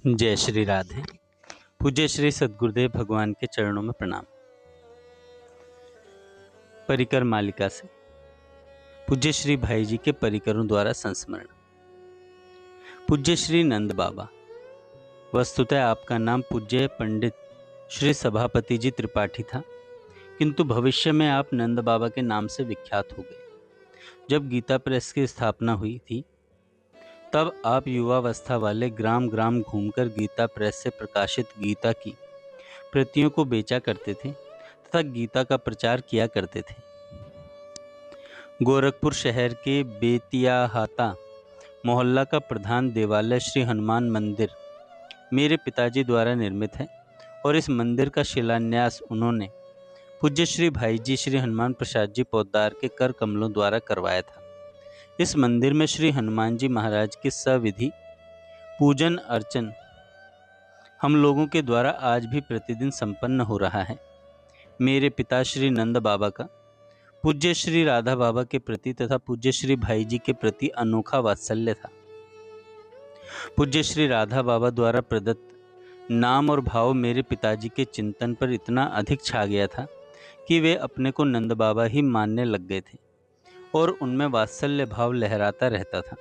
जय श्री राधे। पूज्य श्री सद्गुरुदेव भगवान के चरणों में प्रणाम। परिकर मालिका से पूज्य श्री भाई जी के परिकरों द्वारा संस्मरण। पूज्य श्री नंद बाबा, वस्तुतः आपका नाम पूज्य पंडित श्री सभापति जी त्रिपाठी था, किंतु भविष्य में आप नंद बाबा के नाम से विख्यात हो गए। जब गीता प्रेस की स्थापना हुई थी, तब आप युवावस्था वाले ग्राम ग्राम घूमकर गीता प्रेस से प्रकाशित गीता की प्रतियों को बेचा करते थे तथा गीता का प्रचार किया करते थे। गोरखपुर शहर के बेतियाहाता मोहल्ला का प्रधान देवालय श्री हनुमान मंदिर मेरे पिताजी द्वारा निर्मित है और इस मंदिर का शिलान्यास उन्होंने पूज्य श्री भाई जी श्री हनुमान प्रसाद जी पोद्दार के कर कमलों द्वारा करवाया था। इस मंदिर में श्री हनुमान जी महाराज की सविधि पूजन अर्चन हम लोगों के द्वारा आज भी प्रतिदिन संपन्न हो रहा है। मेरे पिता श्री नंद बाबा का पूज्य श्री राधा बाबा के प्रति तथा पूज्य श्री भाई जी के प्रति अनोखा वात्सल्य था। पूज्य श्री राधा बाबा द्वारा प्रदत्त नाम और भाव मेरे पिताजी के चिंतन पर इतना अधिक छा गया था कि वे अपने को नंद बाबा ही मानने लग गए थे और उनमें वात्सल्य भाव लहराता रहता था।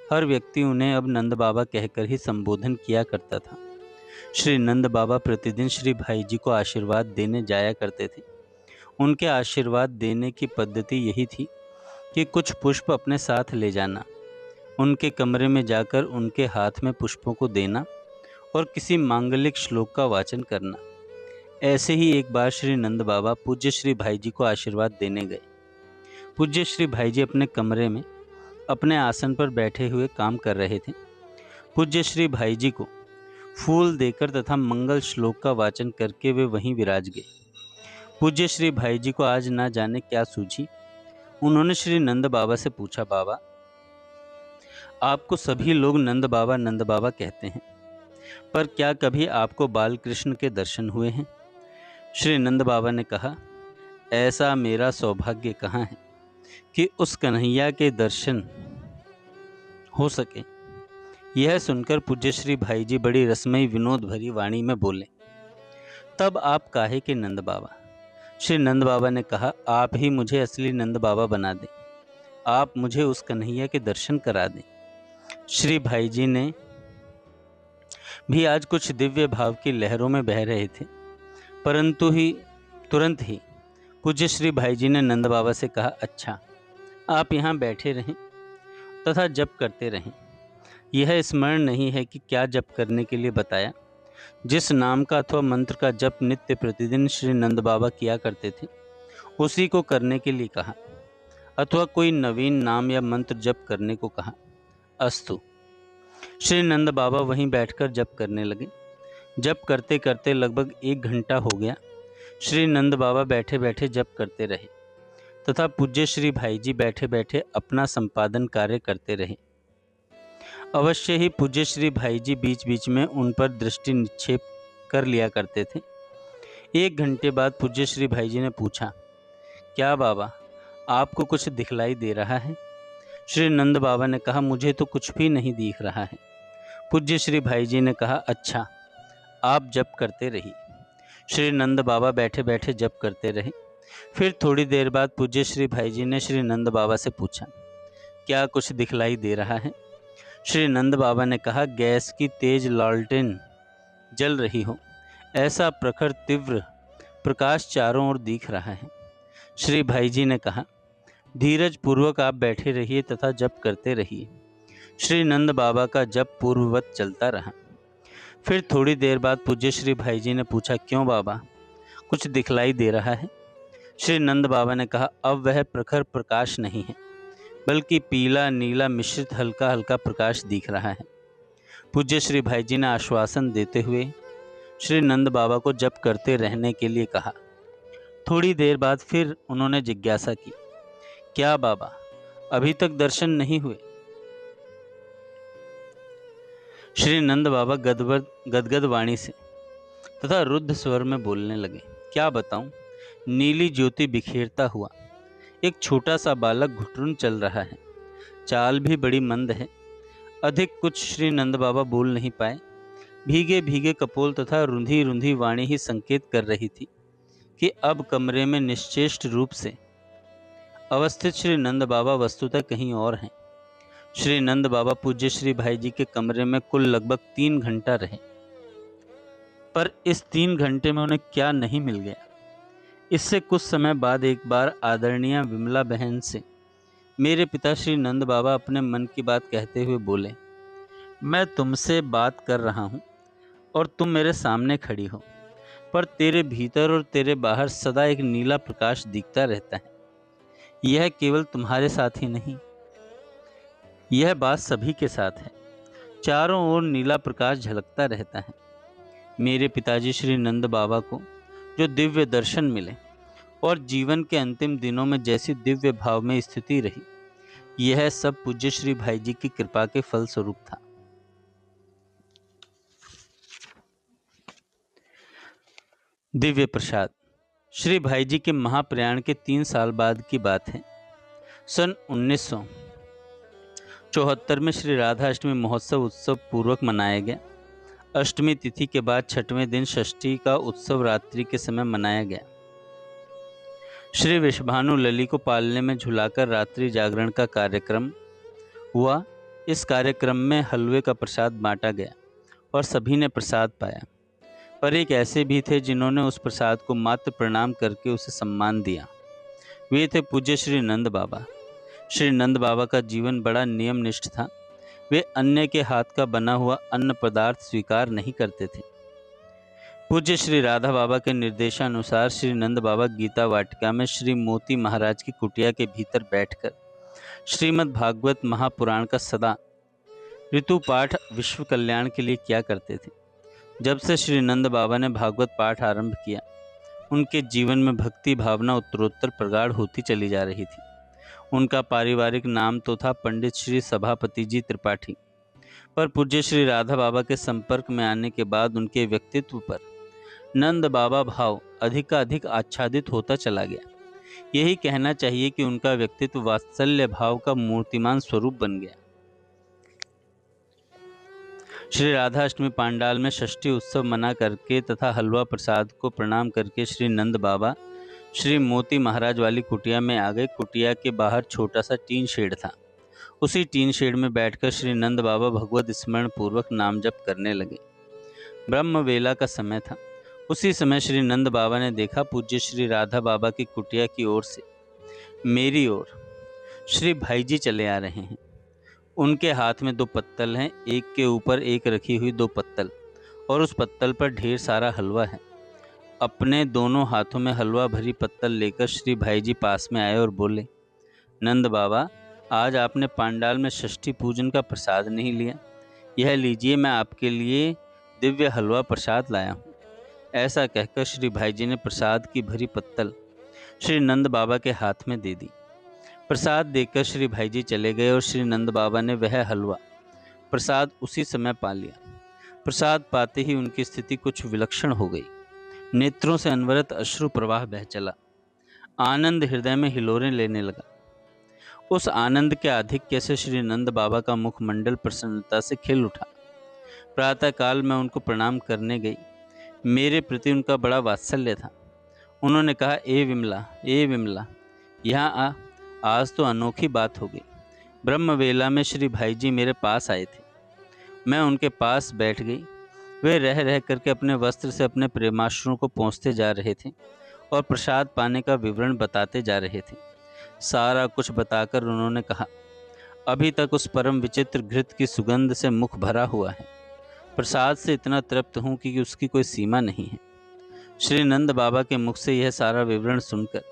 हर व्यक्ति उन्हें अब नंद बाबा कहकर ही संबोधन किया करता था। श्री नंद बाबा प्रतिदिन श्री भाई जी को आशीर्वाद देने जाया करते थे। उनके आशीर्वाद देने की पद्धति यही थी कि कुछ पुष्प अपने साथ ले जाना, उनके कमरे में जाकर उनके हाथ में पुष्पों को देना और किसी मांगलिक श्लोक का वाचन करना। ऐसे ही एक बार श्री नंद बाबा पूज्य श्री भाई जी को आशीर्वाद देने गए। पूज्य श्री भाई जी अपने कमरे में अपने आसन पर बैठे हुए काम कर रहे थे। पूज्य श्री भाई जी को फूल देकर तथा मंगल श्लोक का वाचन करके वे वहीं विराज गए। पूज्य श्री भाई जी को आज ना जाने क्या सूझी। उन्होंने श्री नंद बाबा से पूछा, बाबा, आपको सभी लोग नंद बाबा कहते हैं, पर क्या कभी आपको बाल कृष्ण के दर्शन हुए हैं? श्री नंद बाबा ने कहा, ऐसा मेरा सौभाग्य कहाँ है कि उस कन्हैया के दर्शन हो सके। यह सुनकर पूज्य श्री भाई जी बड़ी रसमयी विनोद भरी वाणी में बोले, तब आप काहे के नंद बाबा? श्री नंद बाबा ने कहा, आप ही मुझे असली नंद बाबा बना दें, आप मुझे उस कन्हैया के दर्शन करा दें। श्री भाई जी ने भी आज कुछ दिव्य भाव की लहरों में बह रहे थे, परंतु तुरंत ही पूज्य श्री भाई जी ने नंद बाबा से कहा, अच्छा, आप यहाँ बैठे रहें तथा जप करते रहें। यह स्मरण नहीं है कि क्या जप करने के लिए बताया। जिस नाम का अथवा मंत्र का जप नित्य प्रतिदिन श्री नंद बाबा किया करते थे, उसी को करने के लिए कहा, अथवा कोई नवीन नाम या मंत्र जप करने को कहा। अस्तु। श्री नंद बाबा वहीं बैठकर जप करने लगे। जप करते करते लगभग 1 घंटा हो गया। श्री नंद बाबा बैठे बैठे जप करते रहे तथा पूज्य श्री भाई जी बैठे बैठे अपना संपादन कार्य करते रहे। अवश्य ही पूज्य श्री भाई जी बीच बीच में उन पर दृष्टि निक्षेप कर लिया करते थे। 1 घंटे बाद पूज्य श्री भाई जी ने पूछा, क्या बाबा, आपको कुछ दिखलाई दे रहा है? श्री नंद बाबा ने कहा, मुझे तो कुछ भी नहीं दिख रहा है। पूज्य श्री भाई जी ने कहा, अच्छा, आप जप करते रहिए। श्री नंद बाबा बैठे बैठे जप करते रहे। फिर थोड़ी देर बाद पूज्य श्री भाई जी ने श्री नंद बाबा से पूछा, क्या कुछ दिखलाई दे रहा है? श्री नंद बाबा ने कहा, गैस की तेज लालटेन जल रही हो, ऐसा प्रखर तीव्र प्रकाश चारों ओर दिख रहा है। श्री भाई जी ने कहा, धीरज पूर्वक आप बैठे रहिए तथा जप करते रहिए। श्री नंद बाबा का जप पूर्ववत चलता रहा। फिर थोड़ी देर बाद पूज्य श्री भाई जी ने पूछा, क्यों बाबा, कुछ दिखलाई दे रहा है? श्री नंद बाबा ने कहा, अब वह प्रखर प्रकाश नहीं है, बल्कि पीला नीला मिश्रित हल्का हल्का प्रकाश दिख रहा है। पूज्य श्री भाई जी ने आश्वासन देते हुए श्री नंद बाबा को जप करते रहने के लिए कहा। थोड़ी देर बाद फिर उन्होंने जिज्ञासा की, क्या बाबा, अभी तक दर्शन नहीं हुए? श्री नंद बाबा गदगद वाणी से तथा रुद्ध स्वर में बोलने लगे, क्या बताऊं, नीली ज्योति बिखेरता हुआ एक छोटा सा बालक घुटरुन चल रहा है। चाल भी बड़ी मंद है। अधिक कुछ श्री नंद बाबा बोल नहीं पाए। भीगे भीगे कपोल तथा रुंधी रुंधी वाणी ही संकेत कर रही थी कि अब कमरे में निश्चेष्ट रूप से अवस्थित श्री नंद बाबा वस्तुतः कहीं और हैं। श्री नंद बाबा पूज्य श्री भाई जी के कमरे में कुल लगभग 3 घंटा रहे, पर इस 3 घंटे में उन्हें क्या नहीं मिल गया। इससे कुछ समय बाद एक बार आदरणीय विमला बहन से मेरे पिता श्री नंद बाबा अपने मन की बात कहते हुए बोले, मैं तुमसे बात कर रहा हूँ और तुम मेरे सामने खड़ी हो, पर तेरे भीतर और तेरे बाहर सदा एक नीला प्रकाश दिखता रहता है। यह केवल तुम्हारे साथ ही नहीं, यह बात सभी के साथ है। चारों ओर नीला प्रकाश झलकता रहता है। मेरे पिताजी श्री नंद बाबा को जो दिव्य दर्शन मिले और जीवन के अंतिम दिनों में जैसी दिव्य भाव में स्थिति रही, यह सब पूज्य श्री भाई जी की कृपा के फलस्वरूप था। दिव्य प्रसाद। श्री भाई जी के महाप्रयाण के 3 साल बाद की बात है। सन 1974 में श्री राधा अष्टमी महोत्सव उत्सव पूर्वक मनाया गया। अष्टमी तिथि के बाद छठवें दिन षष्ठी का उत्सव रात्रि के समय मनाया गया। श्री विश्वभानु लली को पालने में झुलाकर रात्रि जागरण का कार्यक्रम हुआ। इस कार्यक्रम में हलवे का प्रसाद बांटा गया और सभी ने प्रसाद पाया, पर एक ऐसे भी थे जिन्होंने उस प्रसाद को मात्र प्रणाम करके उसे सम्मान दिया। वे थे पूज्य श्री नंद बाबा। श्री नंद बाबा का जीवन बड़ा नियमनिष्ठ था। वे अन्य के हाथ का बना हुआ अन्न पदार्थ स्वीकार नहीं करते थे। पूज्य श्री राधा बाबा के निर्देशानुसार श्री नंद बाबा गीता वाटिका में श्री मोती महाराज की कुटिया के भीतर बैठकर श्रीमद् भागवत महापुराण का सदा ऋतु पाठ विश्व कल्याण के लिए किया करते थे। जब से श्री नंद बाबा ने भागवत पाठ आरंभ किया, उनके जीवन में भक्ति भावना उत्तरोत्तर प्रगाढ़ होती चली जा रही थी। उनका पारिवारिक नाम तो था पंडित श्री सभापति जी त्रिपाठी, पर पूज्य श्री राधा बाबा के संपर्क में आने के बाद उनके व्यक्तित्व पर नंद बाबा भाव अधिकाधिक आच्छादित होता चला गया। यही कहना चाहिए कि उनका व्यक्तित्व वात्सल्य भाव का मूर्तिमान स्वरूप बन गया। श्री राधा अष्टमी पांडाल में षष्ठी उत्सव मना करके तथा हलवा प्रसाद को प्रणाम करके श्री नंद बाबा श्री मोती महाराज वाली कुटिया में आ गए। कुटिया के बाहर छोटा सा टीन शेड था। उसी टीन शेड में बैठकर श्री नंद बाबा भगवत स्मरण पूर्वक नाम जप करने लगे। ब्रह्म वेला का समय था। उसी समय श्री नंद बाबा ने देखा पूज्य श्री राधा बाबा की कुटिया की ओर से मेरी ओर श्री भाई जी चले आ रहे हैं। उनके हाथ में 2 पत्तल हैं, एक के ऊपर एक रखी हुई 2 पत्तल, और उस पत्तल पर ढेर सारा हलवा है। अपने दोनों हाथों में हलवा भरी पत्तल लेकर श्री भाई जी पास में आए और बोले, नंद बाबा, आज आपने पांडाल में षष्ठी पूजन का प्रसाद नहीं लिया। यह लीजिए, मैं आपके लिए दिव्य हलवा प्रसाद लाया हूँ। ऐसा कहकर श्री भाई जी ने प्रसाद की भरी पत्तल श्री नंद बाबा के हाथ में दे दी। प्रसाद देकर श्री भाई जी चले गए और श्री नंद बाबा ने वह हलवा प्रसाद उसी समय पा लिया। प्रसाद पाते ही उनकी स्थिति कुछ विलक्षण हो गई। नेत्रों से अनवरत अश्रु प्रवाह बह चला। आनंद हृदय में हिलोरें लेने लगा। उस आनंद के आधिक्य से श्री नंद बाबा का मुखमंडल प्रसन्नता से खिल उठा। प्रातःकाल में उनको प्रणाम करने गई। मेरे प्रति उनका बड़ा वात्सल्य था। उन्होंने कहा, ए विमला, यहाँ आ, आज तो अनोखी बात हो गई। ब्रह्म वेला में श्री भाई जी मेरे पास आए थे। मैं उनके पास बैठ गई। वे रह रह करके अपने वस्त्र से अपने प्रेमाश्रुओं को पोंछते जा रहे थे और प्रसाद पाने का विवरण बताते जा रहे थे। सारा कुछ बताकर उन्होंने कहा, अभी तक उस परम विचित्र घृत की सुगंध से मुख भरा हुआ है। प्रसाद से इतना तृप्त हूँ कि उसकी कोई सीमा नहीं है। श्री नंद बाबा के मुख से यह सारा विवरण सुनकर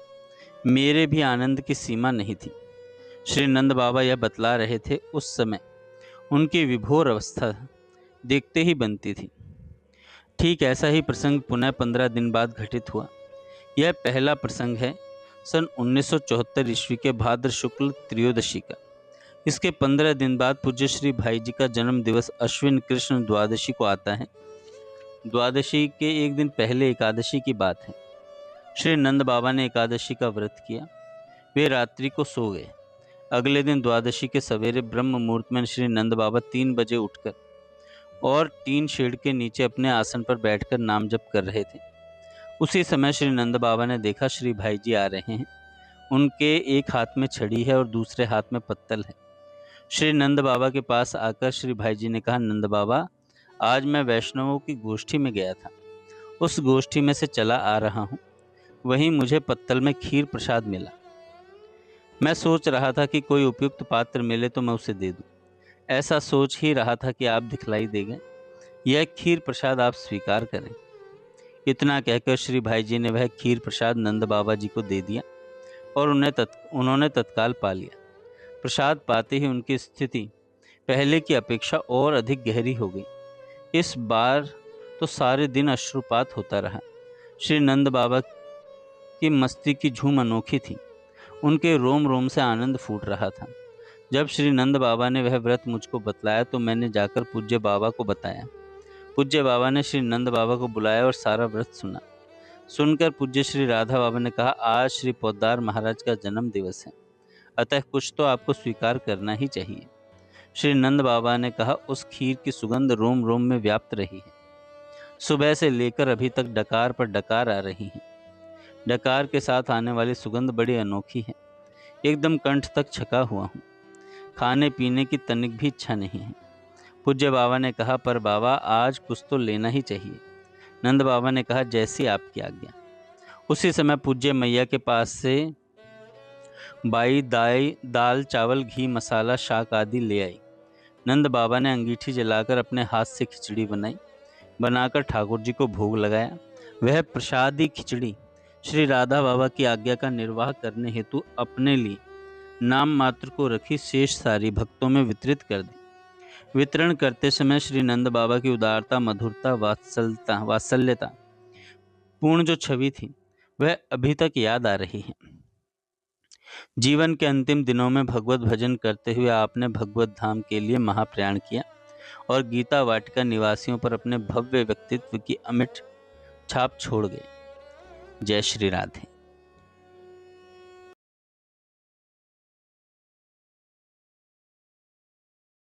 मेरे भी आनंद की सीमा नहीं थी। श्री नंद बाबा यह बतला रहे थे, उस समय उनकी विभोर अवस्था देखते ही बनती थी। ठीक ऐसा ही प्रसंग पुनः 15 दिन बाद घटित हुआ। यह पहला प्रसंग है सन 1974 ईस्वी के भाद्र शुक्ल त्रयोदशी का। इसके 15 दिन बाद पूज्य श्री भाई जी का जन्म दिवस अश्विन कृष्ण द्वादशी को आता है। द्वादशी के एक दिन पहले एकादशी की बात है। श्री नंद बाबा ने एकादशी का व्रत किया। वे रात्रि को सो गए। अगले दिन द्वादशी के सवेरे ब्रह्म मुहूर्त में श्री नंद बाबा 3 बजे उठकर और टीन शेड के नीचे अपने आसन पर बैठकर नाम जप कर रहे थे। उसी समय श्री नंद बाबा ने देखा श्री भाई जी आ रहे हैं। उनके एक हाथ में छड़ी है और दूसरे हाथ में पत्तल है। श्री नंद बाबा के पास आकर श्री भाई जी ने कहा, नंद बाबा, आज मैं वैष्णवों की गोष्ठी में गया था। उस गोष्ठी में से चला आ रहा हूँ। वहीं मुझे पत्तल में खीर प्रसाद मिला। मैं सोच रहा था कि कोई उपयुक्त पात्र मिले तो मैं उसे दे दूं। ऐसा सोच ही रहा था कि आप दिखलाई दे गए। यह खीर प्रसाद आप स्वीकार करें। इतना कहकर श्री भाई जी ने वह खीर प्रसाद नंद बाबा जी को दे दिया और उन्होंने तत्काल पा लिया। प्रसाद पाते ही उनकी स्थिति पहले की अपेक्षा और अधिक गहरी हो गई। इस बार तो सारे दिन अश्रुपात होता रहा। श्री नंद बाबा की मस्ती की झूम अनोखी थी। उनके रोम रोम से आनंद फूट रहा था। जब श्री नंद बाबा ने वह व्रत मुझको बतलाया तो मैंने जाकर पूज्य बाबा को बताया। पूज्य बाबा ने श्री नंद बाबा को बुलाया और सारा व्रत सुना। सुनकर पूज्य श्री राधा बाबा ने कहा, आज श्री पोद्दार महाराज का जन्म दिवस है, अतः कुछ तो आपको स्वीकार करना ही चाहिए। श्री नंद बाबा ने कहा, उस खीर की सुगंध रोम रोम में व्याप्त रही है। सुबह से लेकर अभी तक डकार पर डकार आ रही है। डकार के साथ आने वाली सुगंध बड़ी अनोखी है। एकदम कंठ तक छका हुआ हूँ। खाने पीने की तनिक भी इच्छा नहीं है। पूज्य बाबा ने कहा, पर बाबा, आज कुछ तो लेना ही चाहिए। नंद बाबा ने कहा, जैसी आपकी आज्ञा। उसी समय पूज्य मैया के पास से बाई दाल चावल घी मसाला शाक आदि ले आई। नंद बाबा ने अंगीठी जलाकर अपने हाथ से खिचड़ी बनाकर ठाकुर जी को भोग लगाया। वह प्रसादी खिचड़ी श्री राधा बाबा की आज्ञा का निर्वाह करने हेतु अपने लिए नाम मात्र को रखी, शेष सारी भक्तों में वितरित कर दी। वितरण करते समय श्री नंद बाबा की उदारता, मधुरता, वात्सल्यता पूर्ण जो छवि थी वह अभी तक याद आ रही है। जीवन के अंतिम दिनों में भगवत भजन करते हुए आपने भगवत धाम के लिए महाप्रयाण किया और गीता वाटिका निवासियों पर अपने भव्य व्यक्तित्व की अमिट छाप छोड़ गए। जय श्री राधे।